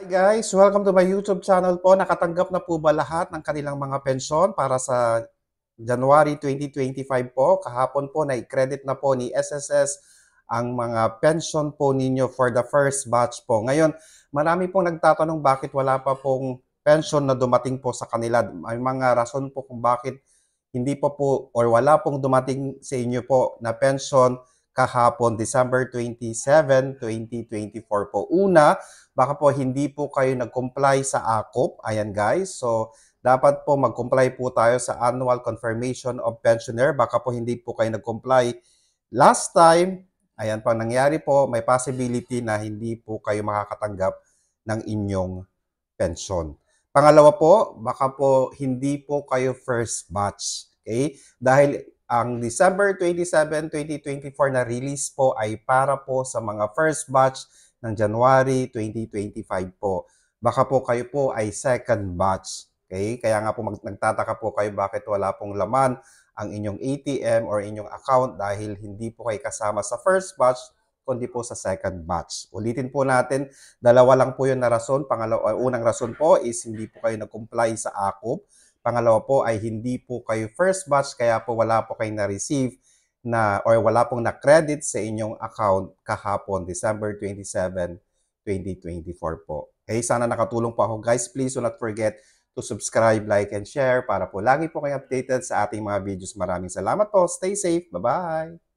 Hi guys, welcome to my YouTube channel po. Nakatanggap na po ba lahat ng kanilang mga pensyon para sa January 2025 po? Kahapon po na-credit na po ni SSS ang mga pension po ninyo for the first batch po. Ngayon, marami pong nagtatanong bakit wala pa pong pension na dumating po sa kanila. May mga rason po kung bakit hindi po or wala pong dumating sa inyo po na pension kahapon, December 27, 2024 po. Una, baka po hindi po kayo nag-comply sa AKOP. Ayan guys. So, dapat po mag-comply po tayo sa Annual Confirmation of Pensioner. Baka po hindi po kayo nag-comply last time. Ayan po, nangyari po, may possibility na hindi po kayo makakatanggap ng inyong pension. Pangalawa po, baka po hindi po kayo first batch. Okay? Dahil ang December 27, 2024 na release po ay para po sa mga first batch ng January 2025 po. Baka po kayo po ay second batch. Okay? Kaya nga po nagtataka po kayo bakit wala pong laman ang inyong ATM or inyong account dahil hindi po kayo kasama sa first batch kundi po sa second batch. Ulitin po natin, dalawa lang po yun na rason. Unang rason po is hindi po kayo nag-comply sa AKOP. Pangalawa po ay hindi po kayo first batch kaya po wala po kayo na-receive na or wala pong na-credit sa inyong account kahapon, December 27, 2024 po. Okay, sana nakatulong po ako guys. Please do not forget to subscribe, like, and share para po lagi po kayo updated sa ating mga videos. Maraming salamat po. Stay safe. Bye-bye!